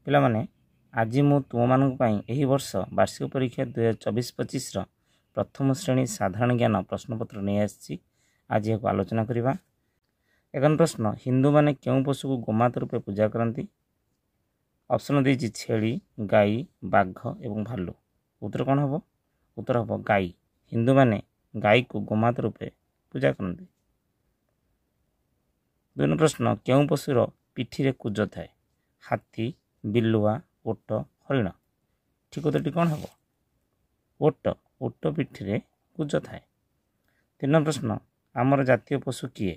ପିଲାମାନେ ଆଜି ମୁଁ ତୁମମାନଙ୍କ ପାଇଁ ଏହି ବର୍ଷ ବାର୍ଷିକ ପରୀକ୍ଷା 2024-25ର ପ୍ରଥମ ଶ୍ରେଣୀ ସାଧାରଣ ଜ୍ଞାନ ପ୍ରଶ୍ନପତ୍ର ନେଇ ଆସିଛି। ଆଜି ଏହାକୁ ଆଲୋଚନା କରିବା। 1 ପ୍ରଶ୍ନ, ହିନ୍ଦୁମାନେ କେଉଁ ପଶୁକୁ ଗୋମାତା ରୂପେ ପୂଜା କରନ୍ତି? ଅପସନ୍ ଦେଇଛି ଛେଳି, ଗାଈ, ବାଘ ଏବଂ ଭାଲୁ। ଉତ୍ତର କ'ଣ ହେବ? ଉତ୍ତର ହେବ ଗାଈ। ହିନ୍ଦୁମାନେ ଗାଈକୁ ଗୋମାତା ରୂପେ ପୂଜା କରନ୍ତି। 2 ପ୍ରଶ୍ନ, କେଉଁ ପଶୁର ପିଠିରେ କୁଜ ଥାଏ? ହାତୀ, ବିଲୁଆ, ଓଟ, ହରିଣ। ଠିକ୍ ଉତ୍ତରଟି କ'ଣ ହେବ? ଓଟ। ଓଟ ପିଠିରେ କୁଜ ଥାଏ। 3 ପ୍ରଶ୍ନ, ଆମର ଜାତୀୟ ପଶୁ କିଏ?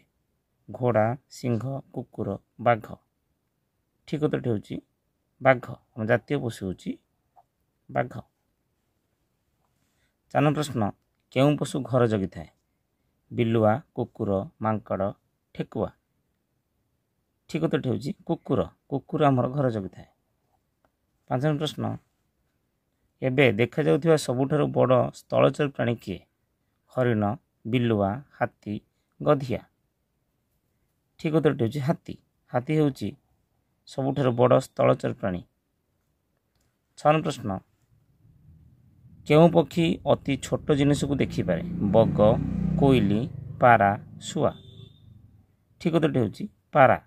ଘୋଡ଼ା, ସିଂହ, କୁକୁର, ବାଘ। ଠିକ୍ ଉତ୍ତରଟି ହେଉଛି ବାଘ। ଆମ ଜାତୀୟ ପଶୁ ହେଉଛି ବାଘ। 4 ପ୍ରଶ୍ନ, କେଉଁ ପଶୁ ଘର ଜଗିଥାଏ? ବିଲୁଆ, କୁକୁର, ମାଙ୍କଡ଼, ଠେକୁଆ। ଠିକ୍ ଉତ୍ତରଟି ହେଉଛି କୁକୁର। କୁକୁର ଆମର ଘର ଜଗିଥାଏ। 5 ପ୍ରଶ୍ନ, ଏବେ ଦେଖାଯାଉଥିବା ସବୁଠାରୁ ବଡ଼ ସ୍ଥଳଚର ପ୍ରାଣୀ କିଏ? ହରିଣ, ବିଲୁଆ, ହାତୀ, ଗଧିଆ। ଠିକ୍ ଉତ୍ତରଟି ହେଉଛି ହାତୀ। ହାତୀ ହେଉଛି ସବୁଠାରୁ ବଡ଼ ସ୍ଥଳଚର ପ୍ରାଣୀ। 6 ପ୍ରଶ୍ନ, କେଉଁ ପକ୍ଷୀ ଅତି ଛୋଟ ଜିନିଷକୁ ଦେଖିପାରେ? ବଗ, କୋଇଲି, ପାରା, ଶୁଆ। ଠିକ୍ ଉତ୍ତରଟି ହେଉଛି ପାରା।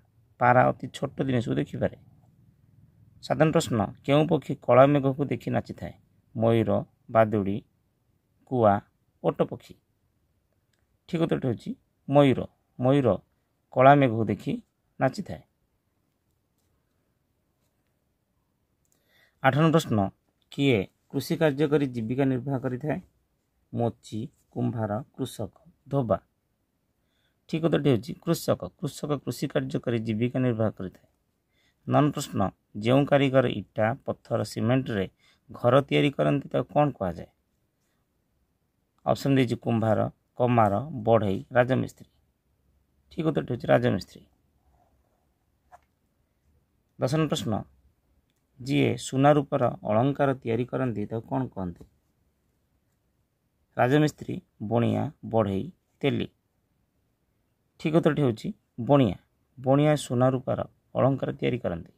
ପାରା ଅତି ଛୋଟ ଜିନିଷକୁ ଦେଖିପାରେ। 7 ପ୍ରଶ୍ନ, କେଉଁ ପକ୍ଷୀ କଳା ମେଘକୁ ଦେଖି ନାଚିଥାଏ? ମୟୂର, ବାଦୁଡ଼ି, କୁଆ, ଓଟ ପକ୍ଷୀ। ଠିକ୍ ଉତ୍ତରଟି ହେଉଛି ମୟୂର। ମୟୂର କଳା ମେଘକୁ ଦେଖି ନାଚିଥାଏ। 8 ପ୍ରଶ୍ନ, କିଏ କୃଷି କାର୍ଯ୍ୟ କରି ଜୀବିକା ନିର୍ବାହ କରିଥାଏ? ମୋଚି, କୁମ୍ଭାର, କୃଷକ, ଧୋବା। ଠିକ୍ ଉତ୍ତରଟି ହେଉଛି କୃଷକ। କୃଷକ କୃଷି କାର୍ଯ୍ୟ କରି ଜୀବିକା ନିର୍ବାହ କରିଥାଏ। 9 ପ୍ରଶ୍ନ, ଯେଉଁ କାରିଗର ଇଟା, ପଥର, ସିମେଣ୍ଟରେ ଘର ତିଆରି କରନ୍ତି ତାକୁ କ'ଣ କୁହାଯାଏ? ଅପସନ୍ ଦେଇଛି କୁମ୍ଭାର, କମାର, ବଢ଼େଇ, ରାଜମିସ୍ତ୍ରୀ। ଠିକ୍ ଉତ୍ତରଟି ହେଉଛି ରାଜମିସ୍ତ୍ରୀ। 10 ପ୍ରଶ୍ନ, ଯିଏ ସୁନା ରୂପର ଅଳଙ୍କାର ତିଆରି କରନ୍ତି ତାକୁ କ'ଣ କହନ୍ତି? ରାଜମିସ୍ତ୍ରୀ, ବଣିଆ, ବଢ଼େଇ, ତେଲି। ଠିକ୍ ଉତ୍ତରଟି ହେଉଛି ବଣିଆ। ବଣିଆ ସୁନା ରୂପାର ଅଳଙ୍କାର ତିଆରି କରନ୍ତି।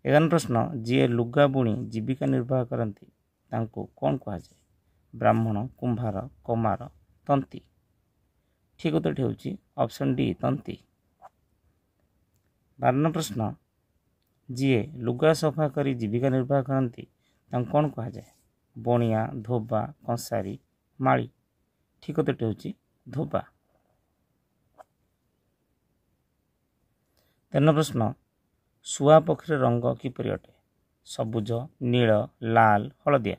11 ପ୍ରଶ୍ନ, ଯିଏ ଲୁଗା ବୁଣି ଜୀବିକା ନିର୍ବାହ କରନ୍ତି ତାଙ୍କୁ କ'ଣ କୁହାଯାଏ? ବ୍ରାହ୍ମଣ, କୁମ୍ଭାର, କମାର, ତନ୍ତୀ। ଠିକ୍ ଉତ୍ତରଟି ହେଉଛି ଅପସନ୍ ଡି, ତନ୍ତୀ। 12 ପ୍ରଶ୍ନ, ଯିଏ ଲୁଗା ସଫା କରି ଜୀବିକା ନିର୍ବାହ କରନ୍ତି ତାଙ୍କୁ କ'ଣ କୁହାଯାଏ? ବଣିଆ, ଧୋବା, କଂସାରୀ, ମାଳି। ଠିକ୍ ଉତ୍ତରଟି ହେଉଛି ଧୋବା। 13 ପ୍ରଶ୍ନ, ଶୁଆ ପକ୍ଷୀର ରଙ୍ଗ କିପରି ଅଟେ? ସବୁଜ, ନୀଳ, ଲାଲ, ହଳଦିଆ।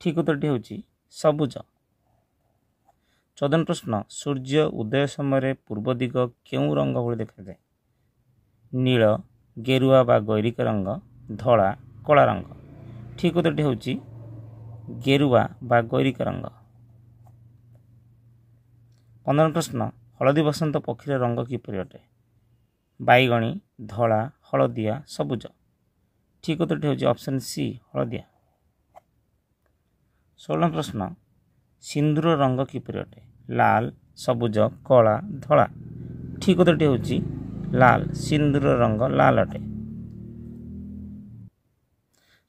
ଠିକ୍ ଉତ୍ତରଟି ହେଉଛି ସବୁଜ। 14 ପ୍ରଶ୍ନ, ସୂର୍ଯ୍ୟ ଉଦୟ ସମୟରେ ପୂର୍ବ ଦିଗ କେଉଁ ରଙ୍ଗ ଭଳି ଦେଖାଯାଏ? ନୀଳ, ଗେରୁଆ ବା ଗୈରିକ ରଙ୍ଗ, ଧଳା, କଳା ରଙ୍ଗ। ଠିକ୍ ଉତ୍ତରଟି ହେଉଛି ଗେରୁଆ ବା ଗୈରିକ ରଙ୍ଗ। 15 ପ୍ରଶ୍ନ, ହଳଦୀ ବସନ୍ତ ପକ୍ଷୀର ରଙ୍ଗ କିପରି ଅଟେ? ବାଇଗଣୀ, ଧଳା, ହଳଦିଆ, ସବୁଜ। ଠିକ୍ ଉତ୍ତରଟି ହେଉଛି ଅପସନ୍ ସି, ହଳଦିଆ। 16 ପ୍ରଶ୍ନ, ସିନ୍ଦୁର ରଙ୍ଗ କିପରି ଅଟେ? ଲାଲ, ସବୁଜ, କଳା, ଧଳା। ଠିକ୍ ଉତ୍ତରଟି ହେଉଛି ଲାଲ। ସିନ୍ଦୁର ରଙ୍ଗ ଲାଲ ଅଟେ।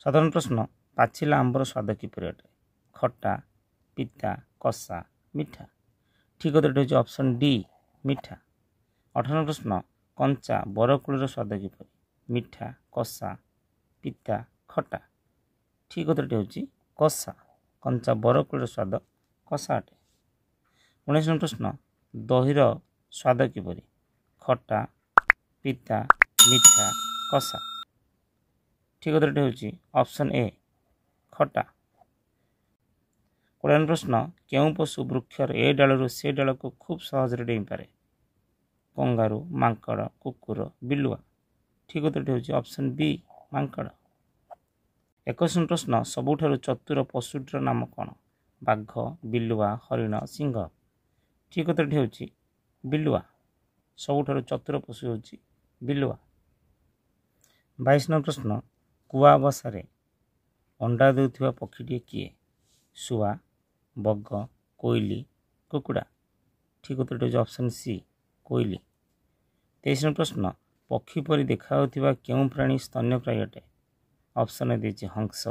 17 ପ୍ରଶ୍ନ, ପାଚିଲା ଆମ୍ବର ସ୍ୱାଦ କିପରି ଅଟେ? ଖଟା, ପିତା, କଷା, ମିଠା। ଠିକ୍ ଉତ୍ତରଟି ହେଉଛି ଅପସନ୍ ଡି, ମିଠା। 18 ପ୍ରଶ୍ନ, କଞ୍ଚା ବରକୋଳିର ସ୍ୱାଦ କିପରି? ମିଠା, କଷା, ପିତା, ଖଟା। ଠିକ୍ ଉତ୍ତରଟି ହେଉଛି କଷା। କଞ୍ଚା ବରକୋଳିର ସ୍ୱାଦ କଷା ଅଟେ। 19 ପ୍ରଶ୍ନ, ଦହିର ସ୍ୱାଦ କିପରି? ଖଟା, ପିତା, ମିଠା, କଷା। ଠିକ୍ ଉତ୍ତରଟି ହେଉଛି ଅପସନ୍ ଏ, ଖଟା। 20 ପ୍ରଶ୍ନ, କେଉଁ ପଶୁ ବୃକ୍ଷର ଏ ଡାଳରୁ ସେ ଡାଳକୁ ଖୁବ୍ ସହଜରେ ଡେଇଁପାରେ? କଙ୍ଗାରୁ, ମାଙ୍କଡ଼, କୁକୁର, ବିଲୁଆ। ଠିକ୍ ଉତ୍ତରଟି ହେଉଛି ଅପସନ୍ ବି, ମାଙ୍କଡ଼। 21 ପ୍ରଶ୍ନ, ସବୁଠାରୁ ଚତୁର ପଶୁଟିର ନାମ କ'ଣ? ବାଘ, ବିଲୁଆ, ହରିଣ, ସିଂହ। ଠିକ୍ ଉତ୍ତରଟି ହେଉଛି ବିଲୁଆ। ସବୁଠାରୁ ଚତୁର ପଶୁ ହେଉଛି ବିଲୁଆ। 22 ପ୍ରଶ୍ନ, କୁଆ ବସାରେ ଅଣ୍ଡା ଦେଉଥିବା ପକ୍ଷୀଟିଏ କିଏ? ଶୁଆ, ବଗ, କୋଇଲି, କୁକୁଡ଼ା। ଠିକ୍ ଉତ୍ତରଟି ହେଉଛି ଅପସନ୍ ସି, କୋଇଲି। 23 ପ୍ରଶ୍ନ, ପକ୍ଷୀ ପରି ଦେଖାଯାଉଥିବା କେଉଁ ପ୍ରାଣୀ ସ୍ତନ୍ୟପ୍ରାୟୀ ଅଟେ? ଅପସନ୍ ଏ ଦେଇଛି ହଂସ,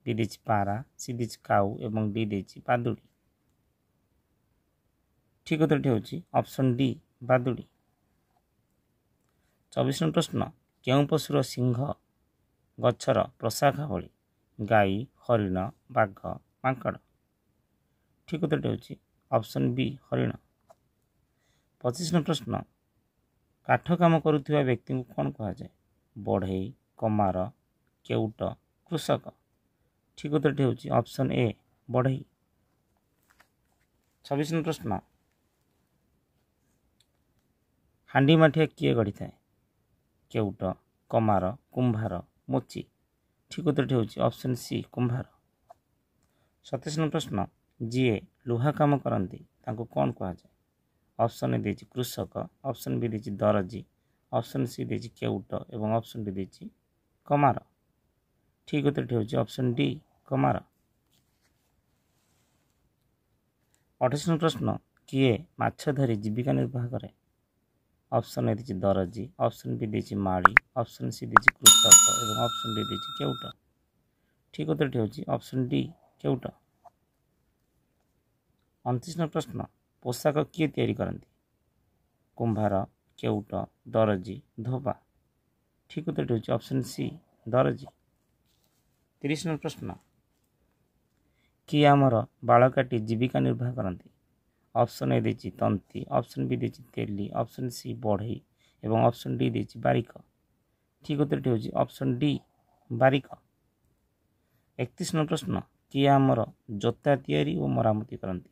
ବି ଦେଇଛି ପାରା, ସି ଦେଇଛି କାଉ ଏବଂ ଡି ଦେଇଛି ବାଦୁଡ଼ି। ଠିକ୍ ଉତ୍ତରଟି ହେଉଛି ଅପସନ୍ ଡି ବାଦୁଡ଼ି। 24 ନମ୍ବର ପ୍ରଶ୍ନ, କେଉଁ ପଶୁର ସିଂହ ଗଛର ପ୍ରଶାଖା ଭଳି? ଗାଈ, ହରିଣ, ବାଘ, ମାଙ୍କଡ଼। ଠିକ୍ ଉତ୍ତରଟି ହେଉଛି ଅପସନ୍ ବି ହରିଣ। 25 ନମ୍ବର ପ୍ରଶ୍ନ, କାଠ କାମ କରୁଥିବା ବ୍ୟକ୍ତିଙ୍କୁ କ'ଣ କୁହାଯାଏ? ବଢ଼େଇ, କମାର, କେଉଟ, କୃଷକ। ଠିକ୍ ଉତ୍ତରଟି ହେଉଛି ଅପସନ୍ ଏ ବଢ଼େଇ। 26 ନମ୍ବର ପ୍ରଶ୍ନ, ହାଣ୍ଡି ମାଠିଆ କିଏ ଗଢ଼ିଥାଏ? କେଉଟ, କମାର, କୁମ୍ଭାର, ମୋଚି। ଠିକ୍ ଉତ୍ତରଟି ହେଉଛି ଅପସନ୍ ସି କୁମ୍ଭାର। 27 ନମ୍ବର ପ୍ରଶ୍ନ, ଯିଏ ଲୁହା କାମ କରନ୍ତି ତାଙ୍କୁ କ'ଣ କୁହାଯାଏ? ଅପସନ୍ ଏ ଦେଇଛି କୃଷକ, ଅପସନ୍ ବି ଦେଇଛି ଦରଜି, ଅପସନ୍ ସି ଦେଇଛି କେଉଟ ଏବଂ ଅପସନ୍ ଡି ଦେଇଛି କମାର। ଠିକ୍ ଉତ୍ତରଟି ହେଉଛି ଅପସନ୍ ଡି କମାର। 28 ନମ୍ବର ପ୍ରଶ୍ନ, କିଏ ମାଛ ଧରି ଜୀବିକା ନିର୍ବାହ କରେ? ଅପସନ୍ ଏ ଦେଇଛି ଦରଜି, ଅପସନ୍ ବି ଦେଇଛି ମାଳି, ଅପସନ୍ ସି ଦେଇଛି କୃଷକ ଏବଂ ଅପସନ୍ ଡି ଦେଇଛି କେଉଟ। ଠିକ୍ ଉତ୍ତରଟି ହେଉଛି ଅପସନ୍ ଡି କେଉଟ। 29 ନମ୍ବର ପ୍ରଶ୍ନ, ପୋଷାକ କିଏ ତିଆରି କରନ୍ତି? କୁମ୍ଭାର, କେଉଟ, ଦରଜି, ଧୋବା। ଠିକ୍ ଉତ୍ତରଟି ହେଉଛି ଅପସନ୍ ସି ଦରଜି। 30 ନମ୍ବର ପ୍ରଶ୍ନ, କିଏ ଆମର ବାଳ କାଟି ଜୀବିକା ନିର୍ବାହ କରନ୍ତି? ଅପସନ୍ ଏ ଦେଇଛି ତନ୍ତୀ, ଅପସନ୍ ବି ଦେଇଛି ତେଲି, ଅପସନ୍ ସି ବଢ଼େଇ ଏବଂ ଅପସନ୍ ଡି ଦେଇଛି ବାରିକ। ଠିକ୍ ଉତ୍ତରଟି ହେଉଛି ଅପସନ୍ ଡି ବାରିକ। 31 ନମ୍ବର ପ୍ରଶ୍ନ, କିଏ ଆମର ଜୋତା ତିଆରି ଓ ମରାମତି କରନ୍ତି?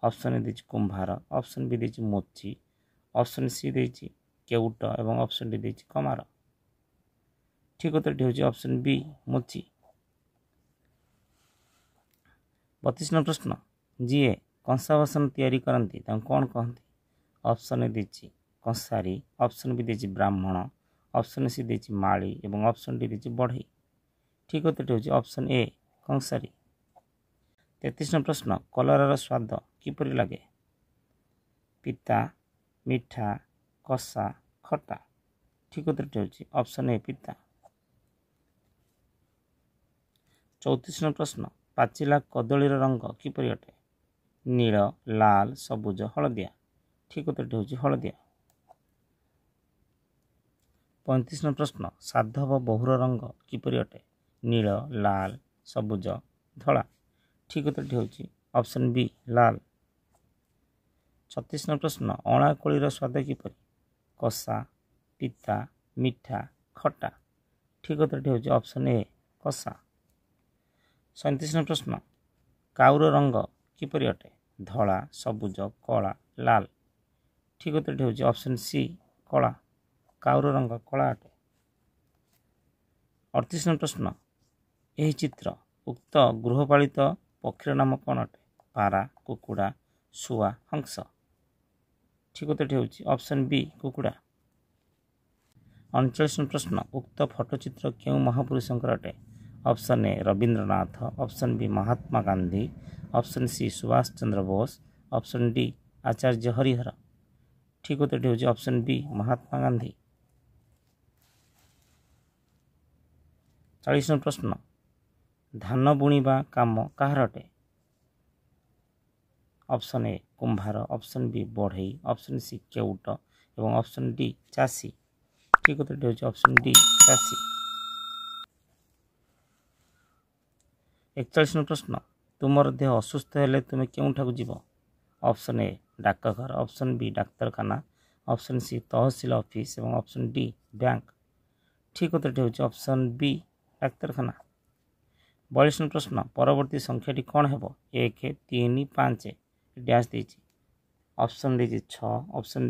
ଅପସନ୍ ଏ ଦେଇଛି କୁମ୍ଭାର, ଅପସନ୍ ବି ଦେଇଛି ମୋଚି, ଅପସନ୍ ସି ଦେଇଛି କେଉଟ ଏବଂ ଅପସନ୍ ଡି ଦେଇଛି କମାର। ଠିକ୍ ଉତ୍ତରଟି ହେଉଛି ଅପସନ୍ ବି ମୋଚି। 32 ନମ୍ବର ପ୍ରଶ୍ନ, ଯିଏ କଂସା ବାସନ ତିଆରି କରନ୍ତି ତାଙ୍କୁ କ'ଣ କହନ୍ତି? ଅପସନ୍ ଏ ଦେଇଛି କଂସାରୀ, ଅପସନ୍ ବି ଦେଇଛି ବ୍ରାହ୍ମଣ, ଅପସନ୍ ସି ଦେଇଛି ମାଳି ଏବଂ ଅପସନ୍ ଡି ଦେଇଛି ବଢ଼େଇ। ଠିକ୍ ଉତ୍ତରଟି ହେଉଛି ଅପସନ୍ ଏ କଂସାରୀ। 33 ନମ୍ବର ପ୍ରଶ୍ନ, କଲରାର ସ୍ୱାଦ କିପରି ଲାଗେ? ପିତା, ମିଠା, କଷା, ଖଟା। ଠିକ୍ ଉତ୍ତରଟି ହେଉଛି ଅପସନ୍ ଏ ପିତା। 34 ନମ୍ବର ପ୍ରଶ୍ନ, ପାଚିଲା କଦଳୀର ରଙ୍ଗ କିପରି ଅଟେ? ନୀଳ, ଲାଲ, ସବୁଜ, ହଳଦିଆ। ଠିକ୍ ଉତ୍ତରଟି ହେଉଛି ହଳଦିଆ। 35 ନମ୍ବର ପ୍ରଶ୍ନ, ସାଧବ ବୋହୂର ରଙ୍ଗ କିପରି ଅଟେ? ନୀଳ, ଲାଲ, ସବୁଜ, ଧଳା। ଠିକ୍ ଉତ୍ତରଟି ହେଉଛି ଅପସନ୍ ବି ଲାଲ। 36 ନମ୍ବର ପ୍ରଶ୍ନ, ଅଁଳା କୋଳିର ସ୍ୱାଦ କିପରି? କଷା, ପିତା, ମିଠା, ଖଟା। ଠିକ୍ ଉତ୍ତରଟି ହେଉଛି ଅପସନ୍ ଏ କଷା। 37 ନମ୍ବର ପ୍ରଶ୍ନ, କାଉର ରଙ୍ଗ କିପରି ଅଟେ? ଧଳା, ସବୁଜ, କଳା, ଲାଲ। ଠିକ୍ ଉତ୍ତରଟି ହେଉଛି ଅପସନ୍ ସି କଳା। କାଉର ରଙ୍ଗ କଳା ଅଟେ। 38 ନମ୍ବର ପ୍ରଶ୍ନ, ଏହି ଚିତ୍ର ଉକ୍ତ ଗୃହପାଳିତ ପକ୍ଷୀର ନାମ କ'ଣ ଅଟେ? ପାରା, କୁକୁଡ଼ା, ଶୁଆ, ହଂସ। ଠିକ୍ ଉତ୍ତରଟି ହେଉଛି ଅପସନ୍ ବି କୁକୁଡ଼ା। 39 ନମ୍ବର ପ୍ରଶ୍ନ, ଉକ୍ତ ଫଟୋଚିତ୍ର କେଉଁ ମହାପୁରୁଷଙ୍କର ଅଟେ? Option A Rabindranath, option B Mahatma Gandhi, option C Subhash Chandra Bose, option D Acharya Harihar. ଠିକ୍ ଉତ୍ତରଟି ହେଉଛି option B Mahatma Gandhi. 40 number ପ୍ରଶ୍ନ, ଧାନ ବୁଣିବା କାମ କାହାର ଅଟେ? ଅପସନ୍ ଏ କୁମ୍ଭାର, ଅପସନ୍ ବି ବଢ଼େଇ, ଅପସନ୍ ସି କେଉଟ ଏବଂ ଅପସନ୍ ଡି ଚାଷୀ। ଠିକ୍ ଉତ୍ତରଟି ହେଉଛି ଅପସନ୍ ଡି ଚାଷୀ। 41 ନମ୍ବର ପ୍ରଶ୍ନ, ତୁମର ଦେହ ଅସୁସ୍ଥ ହେଲେ ତୁମେ କେଉଁଠାକୁ ଯିବ? ଅପସନ୍ ଏ ଡାକଘର, ଅପସନ୍ ବି ଡାକ୍ତରଖାନା, ଅପସନ୍ ସି ତହସିଲ ଅଫିସ୍ ଏବଂ ଅପସନ୍ ଡି ବ୍ୟାଙ୍କ। ଠିକ୍ ଉତ୍ତରଟି ହେଉଛି ଅପସନ୍ ବି ଡାକ୍ତରଖାନା। 42 ନମ୍ବର ପ୍ରଶ୍ନ, ପରବର୍ତ୍ତୀ ସଂଖ୍ୟାଟି କ'ଣ ହେବ? 1, 3, 5 ଡ୍ୟାସ୍ ଦେଇଛି। ଅପସନ୍ ଦେଇଛି 6, ଅପସନ୍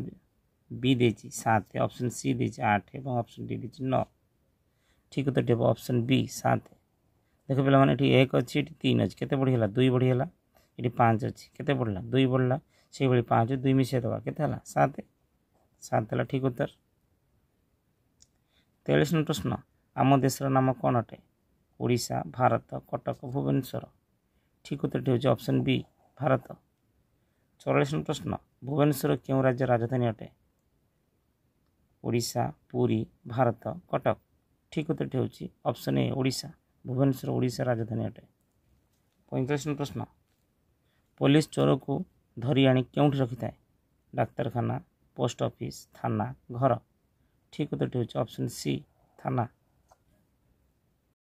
ବି ଦେଇଛି 7, ଅପସନ୍ ସି ଦେଇଛି 8 ଏବଂ ଅପସନ୍ ଡି ଦେଇଛି 9। ଠିକ୍ ଉତ୍ତରଟି ହେବ ଅପସନ୍ ବି 7। ଦେଖ ପିଲାମାନେ, ଏଠି 1 ଅଛି, ଏଠି 3 ଅଛି, କେତେ ବଢ଼ିଗଲା? 2 ବଢ଼ିଗଲା। ଏଠି 5 ଅଛି, କେତେ ବଢ଼ିଲା? 2 ବଢ଼ିଲା। ସେଇଭଳି 5 2 ମିଶାଇ ଦେବା, କେତେ ହେଲା? 7। 7 ହେଲା ଠିକ୍ ଉତ୍ତର। 43 ନମ୍ବର ପ୍ରଶ୍ନ, ଆମ ଦେଶର ନାମ କ'ଣ ଅଟେ? ଓଡ଼ିଶା, ଭାରତ, କଟକ, ଭୁବନେଶ୍ୱର। ଠିକ୍ ଉତ୍ତରଟି ହେଉଛି ଅପସନ୍ ବି ଭାରତ। 44 ନମ୍ବର ପ୍ରଶ୍ନ, ଭୁବନେଶ୍ୱର କେଉଁ ରାଜ୍ୟର ରାଜଧାନୀ ଅଟେ? ओडिशा पुरी भारत कटक ठीक उत्तर होउछि ऑप्शन ए ओडिशा भुवनेश्वर ओडिशा राजधानी अटे 45 प्रश्न पुलिस चोर को धरी आनी केउठी रखिथाए डाक्तरखाना पोस्ट ऑफिस थाना घर ठीक उत्तर होउछि ऑप्शन सी थाना